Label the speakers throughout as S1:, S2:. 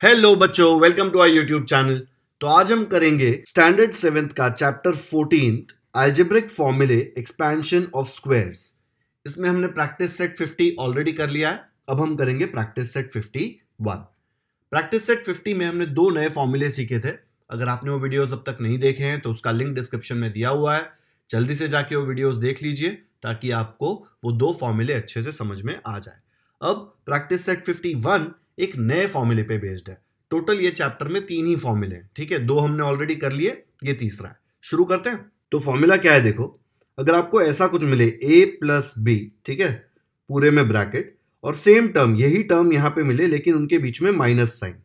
S1: Hello बच्चों, welcome to our YouTube channel. तो आज हम करेंगे स्टैंडर्ड 7th का चैप्टर 14th अलजेब्रिक फॉर्मूले एक्सपेंशन ऑफ स्क्वायर्स। इसमें हमने प्रैक्टिस सेट 50 ऑलरेडी कर लिया है। अब हम करेंगे प्रैक्टिस सेट 51। प्रैक्टिस सेट 50 में हमने दो नए फॉर्मूले सीखे थे। अगर आपने वो वीडियोस अब तक नहीं देखे हैं तो उसका लिंक डिस्क्रिप्शन में दिया हुआ है, जल्दी से जाके वो वीडियोस देख लीजिए ताकि आपको वो दो फॉर्मूले अच्छे से समझ में आ जाए। अब प्रैक्टिस सेट 51 एक नए फॉर्मूले पे बेस्ड है। टोटल ये चैप्टर में 3 ही फॉर्मूले हैं, ठीक है। 2 हमने ऑलरेडी कर लिए, ये तीसरा है। शुरू करते हैं। तो फॉर्मूला क्या है देखो, अगर आपको ऐसा कुछ मिले a प्लस बी, ठीक है, पूरे में ब्रैकेट, और सेम टर्म यही टर्म यहां पे मिले लेकिन उनके बीच में माइनस साइन,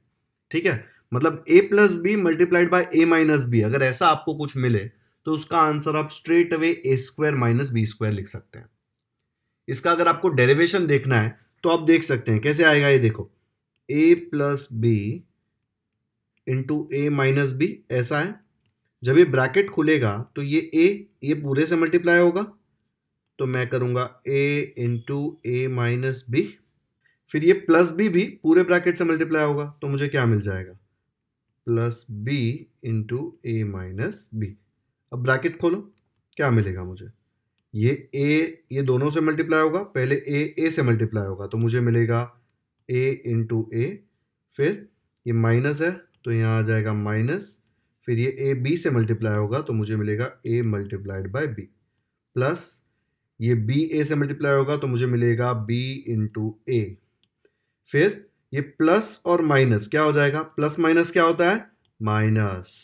S1: ठीक है, मतलब a plus b multiplied by a minus b, अगर ऐसा आपको कुछ मिले तो उसका आंसर आप straight away a square minus B square लिख सकते हैं। इसका अगर आपको डेरिवेशन देखना है तो आप देख सकते हैं कैसे आएगा। ये देखो, a plus B into A minus b, ऐसा है। जब ये ब्रैकेट खुलेगा तो ये पूरे से मल्टीप्लाई होगा, तो मैं करूंगा a into A minus b. फिर ये प्लस बी भी पूरे ब्रैकेट से मल्टीप्लाई होगा, तो मुझे क्या मिल जाएगा, प्लस बी इंटू ए माइनस बी। अब ब्रैकेट खोलो, क्या मिलेगा मुझे, ये दोनों से मल्टीप्लाई होगा, पहले ए से मल्टीप्लाई होगा तो मुझे मिलेगा a इंटू ए, फिर ये माइनस है तो यहाँ आ जाएगा माइनस, फिर ये ए बी से मल्टीप्लाई होगा तो मुझे मिलेगा a multiplied by b, plus ये बी ए से मल्टीप्लाई होगा तो मुझे मिलेगा b इंटू ए, फिर ये प्लस और माइनस क्या हो जाएगा, प्लस माइनस क्या होता है, माइनस,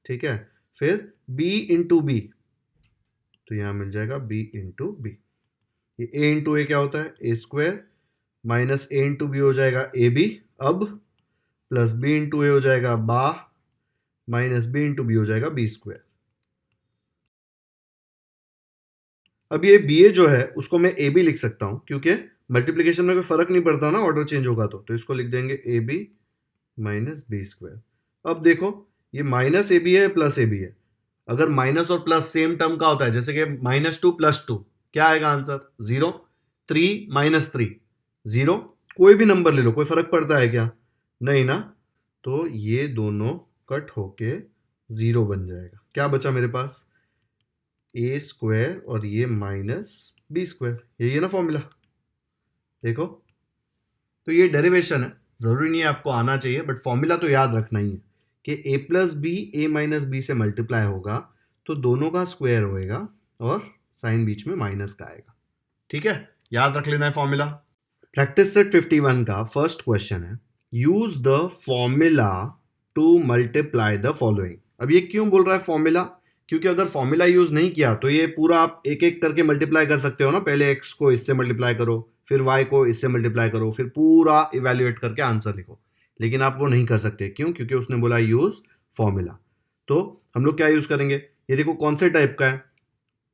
S1: ठीक है। फिर b इंटू बी, तो यहाँ मिल जाएगा b इंटू बी। ये a इंटू ए क्या होता है, ए स्क्वायर, माइनस ए इंटू बी हो जाएगा ए बी, अब प्लस बी इंटू ए हो जाएगा बा, माइनस बी इंटू बी हो जाएगा बी स्क्वायर। अब ये बी ए जो है उसको मैं ए बी लिख सकता हूं, क्योंकि मल्टीप्लीकेशन में कोई फर्क नहीं पड़ता ना, ऑर्डर चेंज होगा तो इसको लिख देंगे a b minus B square. अब देखो, ये माइनस ए बी है प्लस ए बी है, अगर माइनस और प्लस सेम टर्म का होता है, जैसे कि -2 + 2, क्या आएगा आंसर, 0। 3 - 3 0, कोई भी नंबर ले लो, कोई फर्क पड़ता है क्या, नहीं ना, तो ये दोनों कट होके 0 बन जाएगा। क्या बचा मेरे पास, ए स्क्वायर और ये माइनस बी स्क्वायर, यही है ना फॉर्मूला। देखो, तो ये डेरिवेशन है, जरूरी नहीं है आपको आना चाहिए, बट फॉर्मूला तो याद रखना ही है कि a plus B A minus b से मल्टीप्लाई होगा तो दोनों का स्क्वायर होएगा और साइन बीच में माइनस का आएगा, ठीक है, याद रख लेना है फॉर्मूला। प्रैक्टिस सेट 51 का फर्स्ट क्वेश्चन है, use the formula to multiply the following. अब ये क्यों बोल रहा है फॉर्मूला, क्योंकि अगर फॉर्मूला यूज नहीं किया तो ये पूरा आप एक एक करके मल्टीप्लाई कर सकते हो ना, पहले x को इससे मल्टीप्लाई करो, फिर y को इससे मल्टीप्लाई करो, फिर पूरा इवेल्युएट करके आंसर लिखो, लेकिन आप वो नहीं कर सकते। क्यों, क्योंकि उसने बोला यूज फॉर्मूला। तो हम लोग क्या यूज करेंगे, ये देखो कौन से टाइप का है,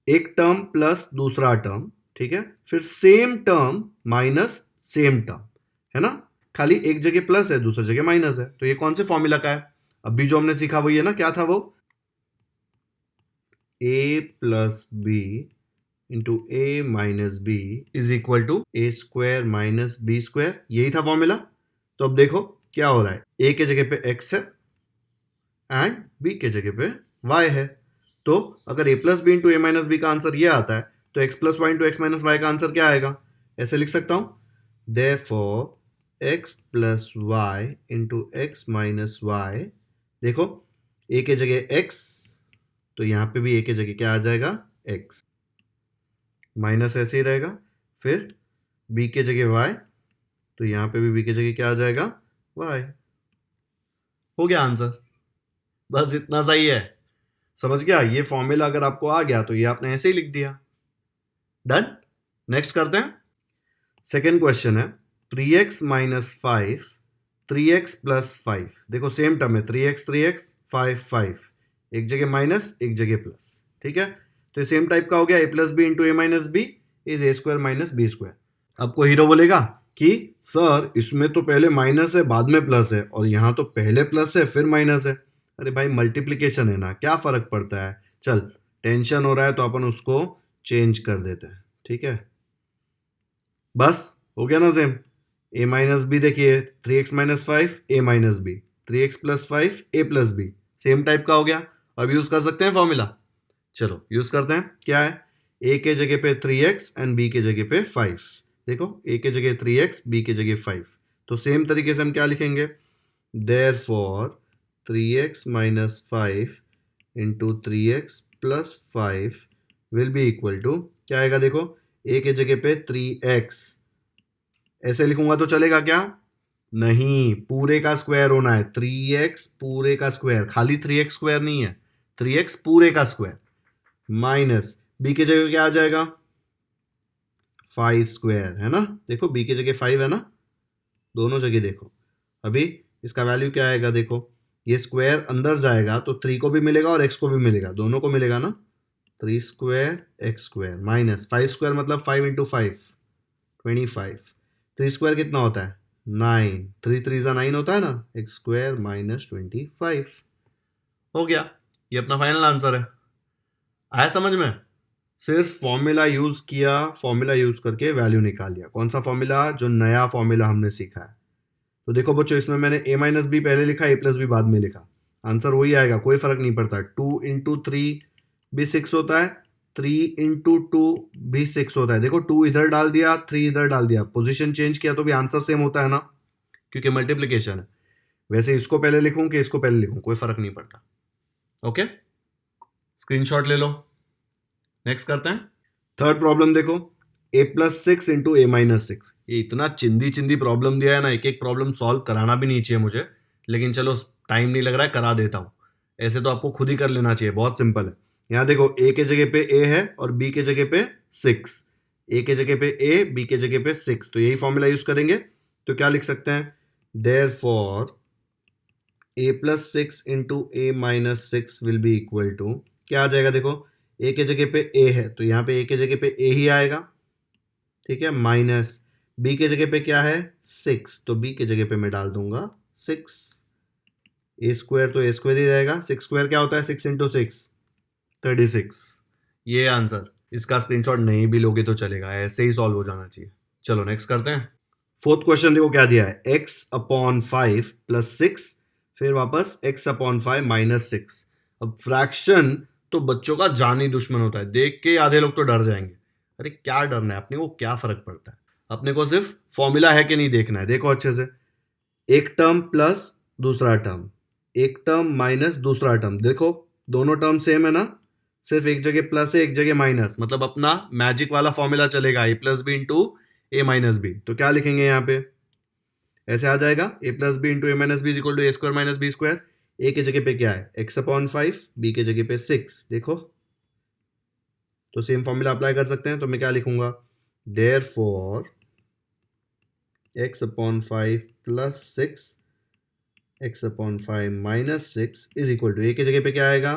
S1: एक टर्म प्लस दूसरा टर्म, ठीक है, फिर same term minus same term, है ना, खाली एक जगह प्लस है दूसरी जगह माइनस है, तो ये कौन से फॉर्मूला का है, अभी जो हमने सीखा वही है ना, क्या था वो, a plus B into A minus B is equal to A square minus B square, यही था फॉर्मूला। तो अब देखो क्या हो रहा है, a के जगह पे x है एंड b के जगह पे y है, तो अगर a plus B into A minus b का आंसर ये आता है तो x plus y into x minus y का आंसर क्या आएगा, ऐसे लिख सकता हूं, therefore x plus y into x minus y, देखो a के जगह x, तो यहाँ पे भी a के जगह क्या आ जाएगा, x, माइनस ऐसे ही रहेगा, फिर b के जगह y, तो यहाँ पे भी b के जगह क्या आ जाएगा, y। हो गया आंसर, बस इतना सही है, समझ गया। ये फॉर्मूला अगर आपको आ गया तो ये आपने ऐसे ही लिख दिया, डन। नेक्स्ट करते हैं, सेकेंड क्वेश्चन है, 3x माइनस 5 3x प्लस 5, देखो सेम टर्म है, 3x 5 5, एक जगह माइनस एक जगह प्लस, ठीक है, तो ये सेम टाइप का हो गया, a plus B into A minus B is A square minus B square. अब कोई हीरो बोलेगा कि सर इसमें तो पहले माइनस है बाद में प्लस है, और यहाँ तो पहले प्लस है फिर माइनस है। अरे भाई मल्टीप्लीकेशन है ना, क्या फर्क पड़ता है, चल टेंशन हो रहा है तो अपन उसको चेंज कर देते हैं, ठीक है, बस हो गया ना सेम। ए माइनस बी देखिए 3x-5 a minus b, 3x+5 a+b, same type का हो गया। अब यूज कर सकते हैं फॉर्मूला, चलो यूज करते हैं। क्या है, a के जगह पे 3x एंड b के जगह पे 5। देखो a के जगह 3x, b के जगह 5, तो सेम तरीके से हम क्या लिखेंगे, therefore 3x minus 5 into 3x+5 will be equal to, क्या आएगा देखो, a के जगह पे 3x, ऐसे लिखूंगा तो चलेगा क्या, नहीं, पूरे का स्क्वायर होना है, 3x पूरे का स्क्वायर, खाली 3x स्क्वायर नहीं है, 3x पूरे का स्क्वायर, माइनस b की जगह क्या आ जाएगा, 5 स्क्वायर, है ना। देखो b की जगह 5 है ना, दोनों जगह देखो। अभी इसका वैल्यू क्या आएगा, देखो ये स्क्वायर अंदर जाएगा तो 3 को भी मिलेगा और x को भी मिलेगा, दोनों को मिलेगा ना, 3 square x square minus 5 square मतलब 5 इंटू 5 25, 3 स्क्वायर कितना होता है 9, 3 3 9 होता है ना, x स्क्वायर माइनस 25 हो गया। ये अपना फाइनल आंसर है। आया समझ में, सिर्फ फॉर्मूला यूज किया, फॉर्मूला यूज करके वैल्यू निकाल लिया। कौन सा फॉर्मूला, जो नया फॉर्मूला हमने सीखा है। तो देखो बच्चों, इसमें मैंने a माइनस बी पहले लिखा, a प्लस बी बाद में लिखा, आंसर वही आएगा, कोई फर्क नहीं पड़ता। 2 इंटू 3 भी 6 होता है, 3 इंटू 2 भी 6 होता है। देखो 2 इधर डाल दिया, 3 इधर डाल दिया, पोजीशन चेंज किया तो भी आंसर सेम होता है ना, क्योंकि मल्टीप्लीकेशन है। वैसे इसको पहले लिखूं कि इसको पहले लिखूं, कोई फर्क नहीं पड़ता। ओके, स्क्रीनशॉट ले लो। नेक्स्ट करते हैं थर्ड प्रॉब्लम। देखो a+6 इंटू a-6, ये इतना चिंदी चिंदी प्रॉब्लम दिया है ना, एक एक प्रॉब्लम सॉल्व कराना भी नहीं चाहिए मुझे, लेकिन चलो टाइम नहीं लग रहा है, करा देता हूं। ऐसे तो आपको खुद ही कर लेना चाहिए, बहुत सिंपल है। यहां देखो a के जगह पे a है और b के जगह पे 6, a के जगह पे a, b के जगह पे 6, तो यही फॉर्मूला यूज करेंगे। तो क्या लिख सकते हैं, therefore a+6 into a-6 will be equal to, क्या आ जाएगा देखो, a के जगह पे a है तो यहाँ पे a के जगह पे a ही आएगा, ठीक है, माइनस b के जगह पे क्या है 6, तो b के जगह पे मैं डाल दूंगा 6, a स्क्वायर तो a स्क्वायर ही रहेगा, 6 स्क्वायर क्या होता है 6 इंटू 6 36। ये आंसर, इसका स्क्रीनशॉट नहीं भी लोगे तो चलेगा, ऐसे ही सॉल्व हो जाना चाहिए। चलो नेक्स्ट करते हैं। फोर्थ क्वेश्चन देखो क्या दिया है, x/5 प्लस 6, फिर वापस x/5 माइनस 6। अब फ्रैक्शन तो बच्चों का जानी दुश्मन होता है, देख के आधे लोग तो डर जाएंगे। अरे क्या डरना है, अपने को क्या फर्क पड़ता है, अपने को सिर्फ फॉर्मूला है कि नहीं देखना है। देखो अच्छे से, एक टर्म प्लस दूसरा टर्म, एक टर्म माइनस दूसरा टर्म, देखो दोनों टर्म सेम है ना, सिर्फ एक जगह प्लस है एक जगह माइनस, मतलब अपना मैजिक वाला फॉर्मूला चलेगा, a+b इंटू a-b। तो क्या लिखेंगे यहाँ पे, ऐसे आ जाएगा, a+b into a-b is equal to a² minus b square. a के जगह पे क्या है x/5, b के जगह पे 6, देखो तो सेम फॉर्मूला अप्लाई कर सकते हैं। तो मैं क्या लिखूंगा, therefore x/5 plus 6 x/5 minus 6 is equal to, a की जगह पे क्या आएगा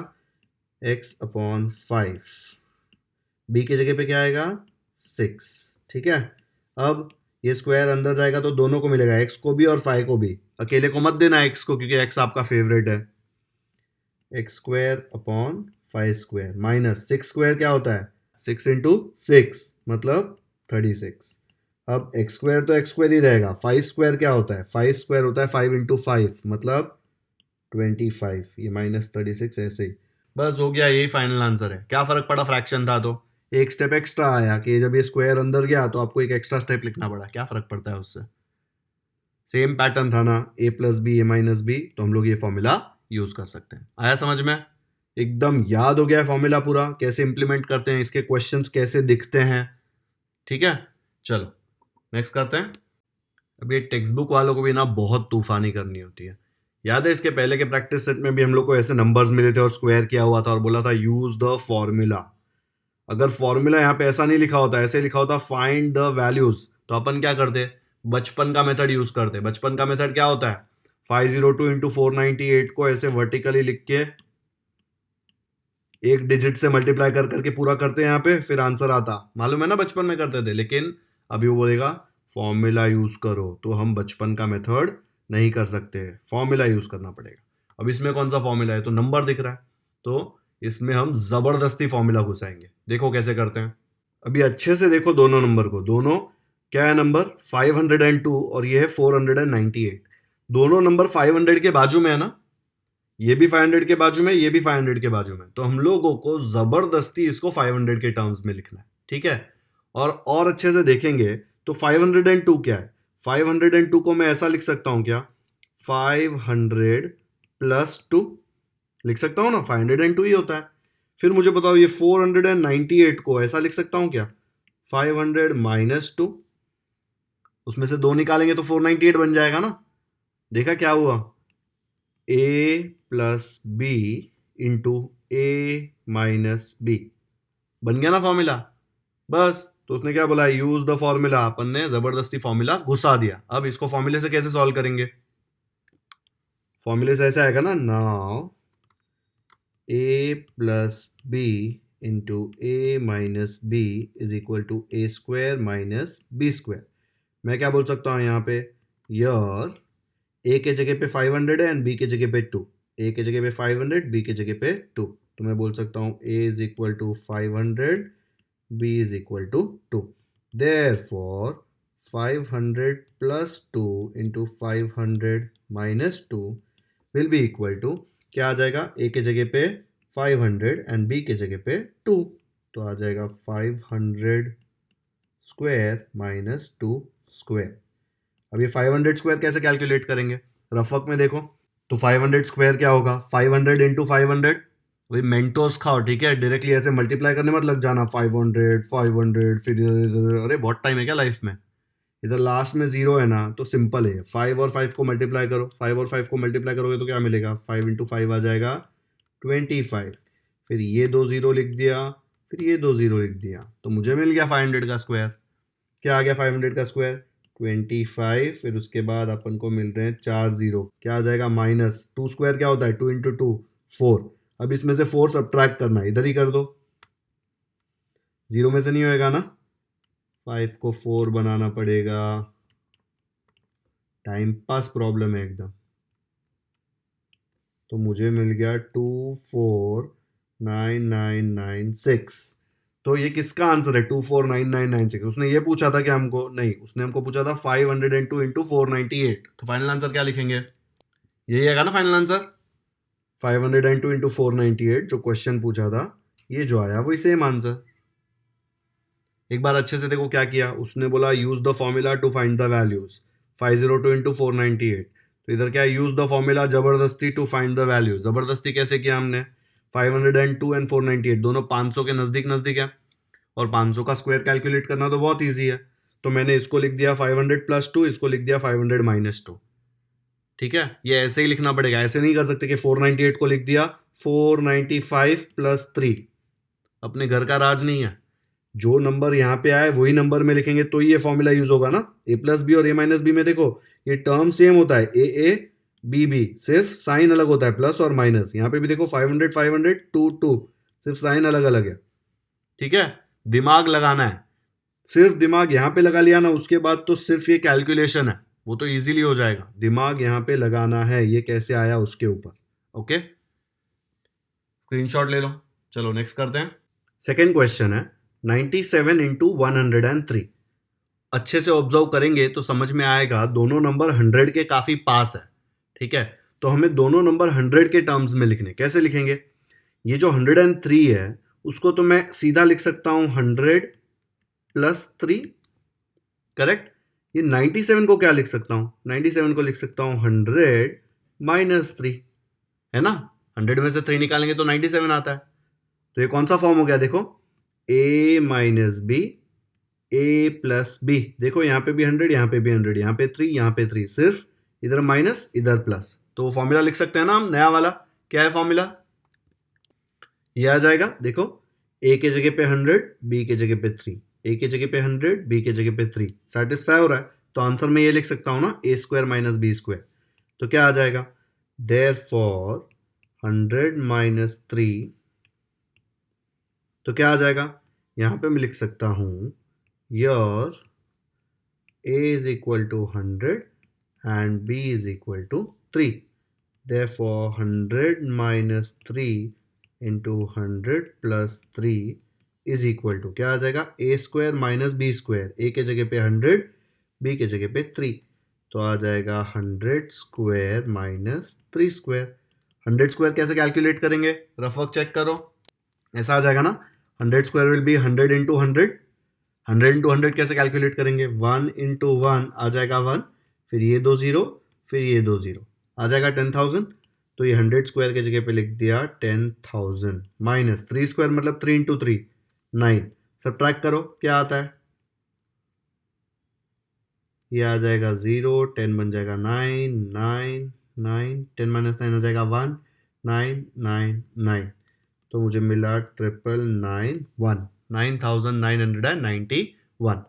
S1: x/5, b की जगह पे क्या आएगा 6, ठीक है। अब ये स्क्वायर अंदर जाएगा तो दोनों को मिलेगा, x को भी और 5 को भी, अकेले को मत देना x को, क्योंकि x आपका फेवरेट है। x² upon 5 square minus 6 square क्या होता है 6 इंटू 6 मतलब 36। अब x² तो x² ही रहेगा, 5 स्क्वायर क्या होता है 5 स्क्वायर होता है 5 इंटू 5 मतलब 25, ये माइनस 36, ऐसे ही बस हो गया, यही फाइनल आंसर है। क्या फर्क पड़ा, फ्रैक्शन था तो एक स्टेप एक्स्ट्रा आया कि जब ये स्क्वायर अंदर गया तो आपको एक एक्स्ट्रा स्टेप लिखना पड़ा, क्या फर्क पड़ता है उससे, सेम पैटर्न था ना, a+b a-b, तो हम लोग ये फॉर्मूला यूज कर सकते हैं। आया समझ में, एकदम याद हो गया फॉर्मूला पूरा, कैसे इंप्लीमेंट करते हैं, इसके क्वेश्चंस कैसे दिखते हैं, ठीक है। चलो नेक्स्ट करते हैं। अब ये टेक्स्ट बुक वालों को भी ना बहुत तूफानी करनी होती है। याद है इसके पहले के प्रैक्टिस सेट में भी हम लोग को ऐसे नंबर्स मिले थे और स्क्वायर किया हुआ था और बोला था यूज द फॉर्मूला। अगर फॉर्मूला यहाँ पे ऐसा नहीं लिखा होता, ऐसे लिखा होता फाइंड द वैल्यूज, तो अपन क्या करते, बचपन का मेथड यूज करते। बचपन का मेथड क्या होता है, 502 इंटू 498 को ऐसे वर्टिकली लिख के एक डिजिट से मल्टीप्लाई कर करके पूरा करते हैं यहाँ पे, फिर आंसर आता, मालूम है ना बचपन में करते थे। लेकिन अभी वो बोलेगा फॉर्मूला यूज करो, तो हम बचपन का मेथड नहीं कर सकते, फॉर्मूला यूज करना पड़ेगा। अब इसमें कौन सा फॉर्मूला है, तो नंबर दिख रहा है, तो इसमें हम जबरदस्ती फॉर्मूला घुसाएंगे। देखो कैसे करते हैं, अभी अच्छे से देखो दोनों नंबर को, दोनों क्या है नंबर 502 और ये है 498। दोनों नंबर 500 के बाजू में है ना, ये भी 500 के बाजू में, ये भी 500 के बाजू में, तो हम लोगों को जबरदस्ती इसको 500 के टर्म्स में लिखना है, ठीक है। और अच्छे से देखेंगे तो 502 क्या है, 502 को मैं ऐसा लिख सकता हूं क्या, 500 प्लस 2 लिख सकता हूं ना, 502 ही होता है। फिर मुझे बताओ ये 498 को ऐसा लिख सकता हूं क्या, 500 माइनस 2, उसमें से 2 निकालेंगे तो 498 बन जाएगा ना। देखा क्या हुआ, ए प्लस बी इंटू ए माइनस बी, बन गया ना फॉर्मूला। बस, तो उसने क्या बोला, यूज द फॉर्मूला, अपन ने जबरदस्ती फॉर्मूला घुसा दिया। अब इसको फॉर्मूले से कैसे सॉल्व करेंगे, फॉर्मूले से ऐसे आएगा ना, now a plus B into A minus B is equal to A square minus B square. मैं क्या बोल सकता हूँ यहाँ पे, यर ए के जगह पे 500 है एंड बी के जगह पे 2, ए के जगह पे 500, बी के जगह पे 2, तो मैं बोल सकता हूँ a is equal to 500, b is equal to 2. Therefore, 500 plus 2 into 500 minus 2 will be equal to, क्या आ जाएगा, a के जगह पे 500 एंड b के जगह पे 2, तो आ जाएगा 500 स्क्वायर माइनस 2 स्क्वायर। अब ये 500 स्क्वायर कैसे कैलकुलेट करेंगे, रफ वर्क में देखो, तो 500 स्क्वायर क्या होगा, 500 इंटू 500, वही मेंटोस खाओ, ठीक है, डायरेक्टली ऐसे मल्टीप्लाई करने मत लग जाना, 500 500 फिर अरे बहुत टाइम है क्या लाइफ में, इधर लास्ट में जीरो है ना, तो सिंपल है, 5 और 5 को मल्टीप्लाई करो, 5 और 5 को मल्टीप्लाई करोगे तो क्या मिलेगा, 5 इंटू 5 आ जाएगा 25, फिर ये 2 जीरो लिख दिया, फिर ये 2 जीरो लिख दिया, तो मुझे मिल गया 500 का स्क्वायर। क्या आ गया 500 का स्क्वायर, 25, फिर उसके बाद अपन को मिल रहे हैं 4 जीरो, क्या आ जाएगा माइनस 2 स्क्वायर क्या होता है, 2 इंटू 2 4, अब इसमें से 4 सब्ट्रैक्ट करना है, इधर ही कर दो, जीरो में से नहीं होएगा ना, 5 को 4 बनाना पड़ेगा, टाइम पास प्रॉब्लम है एकदम। तो मुझे मिल गया 249996, तो ये किसका आंसर है, 249996, उसने ये पूछा था कि हमको, नहीं उसने हमको पूछा था 502 इंटू 498, तो फाइनल आंसर क्या लिखेंगे, यही आएगा ना फाइनल आंसर, 502 इंटू 498 जो क्वेश्चन पूछा था, ये जो आया वही सेम आंसर। एक बार अच्छे से देखो क्या किया, उसने बोला use the formula to find the values, 502 into 498, तो इधर क्या है, यूज द फॉर्मूला जबरदस्ती टू फाइंड द वैल्यू, जबरदस्ती कैसे किया हमने, 502 एंड 498 दोनों 500 के नजदीक नजदीक है, और 500 का स्क्वायर कैलकुलेट करना तो बहुत ईजी है, तो मैंने इसको लिख दिया 500 प्लस 2, इसको लिख दिया 500 माइनस 2, ठीक है, ये ऐसे ही लिखना पड़ेगा, ऐसे नहीं कर सकते कि 498 को लिख दिया 495 प्लस 3, अपने घर का राज नहीं है, जो नंबर यहाँ पे आए वही नंबर में लिखेंगे तो ये फॉर्मूला यूज होगा ना। ए प्लस बी और ए माइनस बी में देखो ये टर्म सेम होता है, ए ए बी बी, सिर्फ साइन अलग होता है, प्लस और माइनस, यहाँ पे भी देखो 500 500 2 2, सिर्फ साइन अलग अलग है, ठीक है, दिमाग लगाना है, सिर्फ दिमाग यहाँ पे लगा लिया ना, उसके बाद तो सिर्फ ये कैलकुलेशन है, वो तो इजीली हो जाएगा, दिमाग यहाँ पे लगाना है, ये कैसे आया उसके ऊपर। ओके, स्क्रीनशॉट ले लो, चलो नेक्स्ट करते हैं। सेकेंड क्वेश्चन है 97 इंटू 103, अच्छे से ऑब्जर्व करेंगे तो समझ में आएगा दोनों नंबर 100 के काफी पास है, ठीक है, तो हमें दोनों नंबर 100 के टर्म्स में लिखने, कैसे लिखेंगे, ये जो 103 है उसको तो मैं सीधा लिख सकता हूं 100 प्लस 3, करेक्ट, ये 97 को क्या लिख सकता हूं, 97 को लिख सकता हूं 100 माइनस 3, है ना, 100 में से 3 निकालेंगे तो 97 आता है, तो ये कौन सा फॉर्म हो गया, देखो a minus B A plus B, देखो यहाँ पे भी 100, यहाँ पे भी 100, यहाँ पे 3, यहाँ पे 3, सिर्फ इधर माइनस इधर प्लस, तो वो फॉर्मूला लिख सकते हैं ना हम, नया वाला, क्या है फॉर्मूला, ये आ जाएगा, देखो ए के जगह पे 100, बी के जगह पे 3, ए के जगह पे 100, बी के जगह पे 3, सेटिस्फाई हो रहा है, तो आंसर में ये लिख सकता हूँ ना, ए स्क्वायर माइनस बी स्क्वायर, तो क्या आ जाएगा, देयर फॉर 100 माइनस 3, तो क्या आ जाएगा, यहाँ पे मैं लिख सकता हूँ your a is equal to 100 and b is equal to 3. Therefore, 100 minus 3 into 100 plus 3 is equal to क्या आ जाएगा, A square minus B square, ए के जगह पे 100, बी के जगह पे 3, तो आ जाएगा 100 स्क्वायर माइनस 3 स्क्वायर। 100 स्क्वायर कैसे कैलकुलेट करेंगे, रफ वर्क चेक करो, ऐसा आ जाएगा ना, 100 square will be 100 into 100, 100 into 100 कैसे कैलकुलेट करेंगे, 1 इंटू 1 आ जाएगा 1, फिर ये 2 जीरो, फिर ये 2 जीरो, आ जाएगा 10,000। तो ये 100 स्क्वायर की जगह पे लिख दिया 10,000 माइनस 3 स्क्वायर मतलब 3 इंटू 3 9, सब्ट्रैक्ट करो क्या आता है, ये आ जाएगा 0, 10 बन जाएगा 9, 9, 9, 10 माइनस 9 हो जाएगा 1, 9, 9, 9, तो मुझे मिला 991, 9,991।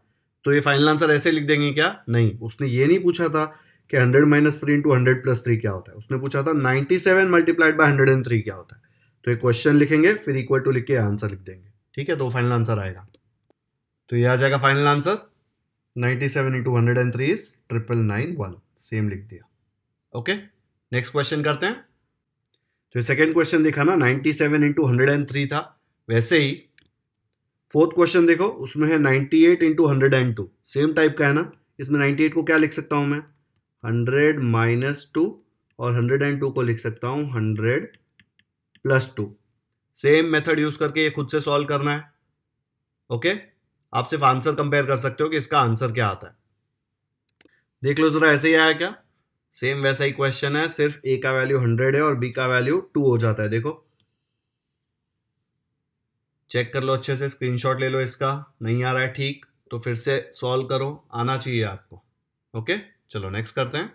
S1: तो ये फाइनल आंसर ऐसे लिख देंगे क्या, नहीं, उसने ये नहीं पूछा था कि 100 माइनस 3 इंटू 100 प्लस 3 क्या होता है, उसने पूछा था 97 मल्टीप्लाइड बाय 103 क्या होता है। तो ये क्वेश्चन लिखेंगे, फिर इक्वल टू लिख के आंसर लिख देंगे, ठीक है, तो फाइनल आंसर आएगा। तो ये आ जाएगा final answer, 97 into 103 is 991, same लिख दिया। ओके, नेक्स्ट क्वेश्चन करते हैं। तो सेकेंड क्वेश्चन देखा ना, 97 इंटू 103 था, वैसे ही फोर्थ क्वेश्चन देखो, उसमें है 98 इंटू 102, सेम टाइप का है ना। इसमें 98 को क्या लिख सकता हूं मैं, 100 माइनस 2, और 102 को लिख सकता हूं 100 प्लस 2। सेम मेथड यूज करके ये खुद से सॉल्व करना है। ओके, आप सिर्फ आंसर कंपेयर कर सकते हो कि इसका आंसर क्या आता है। देख लो जरा, ऐसे ही आया क्या, सेम वैसा ही क्वेश्चन है, सिर्फ ए का वैल्यू 100 है और बी का वैल्यू 2 हो जाता है। देखो चेक कर लो अच्छे से, स्क्रीनशॉट ले लो इसका, नहीं आ रहा है ठीक तो फिर से सॉल्व करो, आना चाहिए आपको। ओके, चलो नेक्स्ट करते हैं।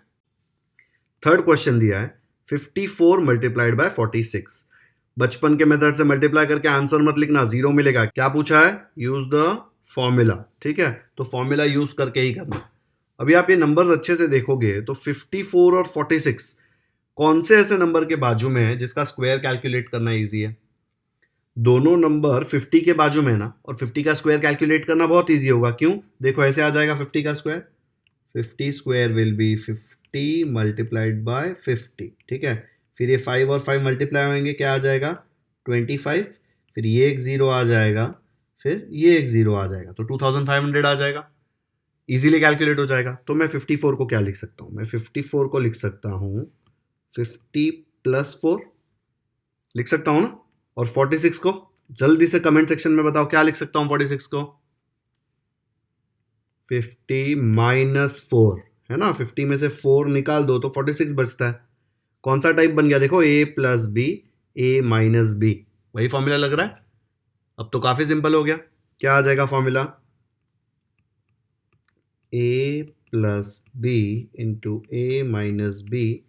S1: थर्ड क्वेश्चन दिया है 54 मल्टीप्लाइड बाय 46। बचपन के मेथड से मल्टीप्लाई करके आंसर मत लिखना, जीरो मिलेगा। क्या पूछा है, यूज द फॉर्मूला, ठीक है, तो फॉर्मूला यूज करके ही करना। अभी आप ये नंबर्स अच्छे से देखोगे तो 54 और 46 कौन से ऐसे नंबर के बाजू में है जिसका स्क्वायर कैलकुलेट करना इजी है। दोनों नंबर 50 के बाजू में है ना, और 50 का स्क्वायर कैलकुलेट करना बहुत इजी होगा। क्यों, देखो ऐसे आ जाएगा 50 का square, 50 square will be 50 multiplied by 50, ठीक है, फिर ये 5 और 5 मल्टीप्लाई होंगे, क्या आ जाएगा 25, फिर ये एक जीरो आ जाएगा, फिर ये एक जीरो आ जाएगा, तो 2500 आ जाएगा, इजीली कैलकुलेट हो जाएगा। तो मैं 54 को क्या लिख सकता हूँ, मैं 54 को लिख सकता हूँ 50 प्लस 4 लिख सकता हूँ ना, और 46 को जल्दी से कमेंट सेक्शन में बताओ क्या लिख सकता हूँ 46 को, 50 माइनस 4 है ना, 50 में से 4 निकाल दो तो 46 बचता है। कौन सा टाइप बन गया देखो, a plus B, A minus B, वही फॉर्मूला लग रहा है। अब तो काफी सिंपल हो गया, क्या आ जाएगा formula, a plus B into A minus B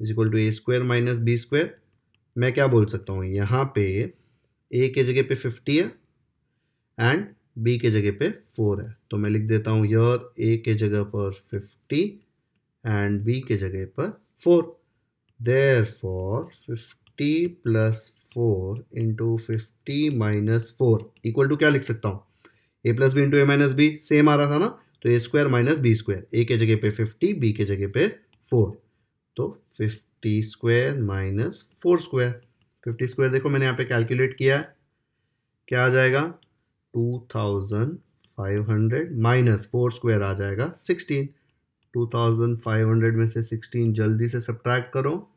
S1: is equal to A square minus B square. मैं क्या बोल सकता हूँ, यहाँ पे a के जगह पे 50 है एंड b के जगह पे 4 है, तो मैं लिख देता हूँ यार a के जगह पर 50 एंड b के जगह पर 4। Therefore 50 plus 4 into 50 minus 4 equal to क्या लिख सकता हूँ, a plus B into A minus b, same आ रहा था ना, तो a square minus B square, ए के जगह पे 50, बी के जगह पे 4, तो 50 स्क्वायर माइनस 4 स्क्वायर। 50 स्क्वायर देखो मैंने यहाँ पे कैलकुलेट किया है, क्या आ जाएगा 2500 माइनस 4 स्क्वायर आ जाएगा 16। 2500 में से 16 जल्दी से सब्ट्रैक्ट करो,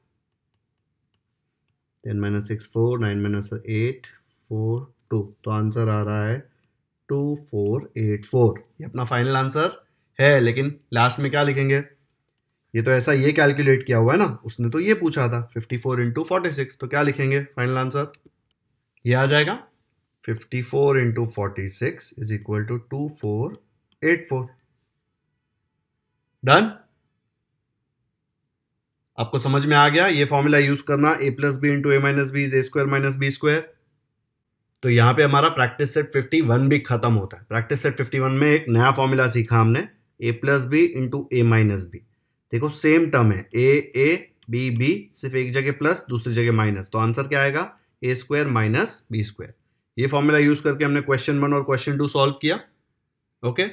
S1: 10 माइनस 6 4, 9 माइनस 8 4 2, तो आंसर आ रहा है 2484। ये अपना फाइनल आंसर है, लेकिन लास्ट में क्या लिखेंगे, ये तो ऐसा ये कैलकुलेट किया हुआ है ना, उसने तो ये पूछा था 54 इंटू 46, तो क्या लिखेंगे फाइनल आंसर, ये आ जाएगा 54 into 46 is equal to 2484। Done, आपको समझ में आ गया, ये फॉर्मूला यूज करना, a plus B into A minus B is A square minus B square. तो यहाँ पे हमारा प्रैक्टिस सेट 51 भी खत्म होता है। प्रैक्टिस सेट 51 में एक नया फॉर्मूला सीखा हमने, a plus B into A minus B. देखो सेम टर्म है, ए बी बी, सिर्फ एक जगह प्लस दूसरी जगह माइनस, तो आंसर क्या आएगा ए स्क्वायर माइनस बी स्क्वायर। ये फॉर्मूला यूज करके हमने क्वेश्चन 1 और क्वेश्चन 2 सॉल्व किया। ओके,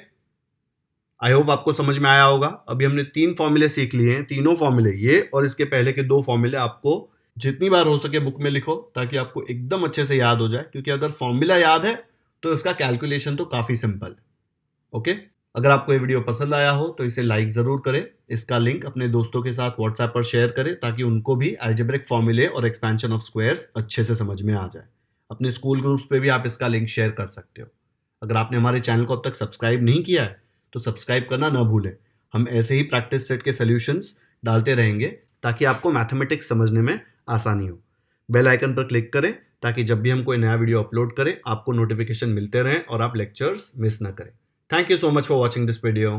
S1: आई होप आपको समझ में आया होगा। अभी हमने 3 फॉर्मूले सीख लिए हैं, तीनों फॉर्मूले ये और इसके पहले के 2 फॉर्मूले आपको जितनी बार हो सके बुक में लिखो, ताकि आपको एकदम अच्छे से याद हो जाए, क्योंकि अगर फॉर्मूला याद है तो इसका कैलकुलेशन तो काफ़ी सिंपल है। ओके, अगर आपको ये वीडियो पसंद आया हो तो इसे लाइक ज़रूर करें। इसका लिंक अपने दोस्तों के साथ व्हाट्सएप पर शेयर करें ताकि उनको भी अलजेब्रिक फॉर्मूले और एक्सपेंशन ऑफ स्क्वायर्स अच्छे से समझ में आ जाए। अपने स्कूल ग्रुप्स पे भी आप इसका लिंक शेयर कर सकते हो। अगर आपने हमारे चैनल को अब तक सब्सक्राइब नहीं किया है तो सब्सक्राइब करना ना भूलें। हम ऐसे ही प्रैक्टिस सेट के सॉल्यूशंस डालते रहेंगे ताकि आपको मैथमेटिक्स समझने में आसानी हो। बेल आइकन पर क्लिक करें ताकि जब भी हम कोई नया वीडियो अपलोड करें आपको नोटिफिकेशन मिलते रहें और आप लेक्चर्स मिस ना करें। Thank you so much for watching this video.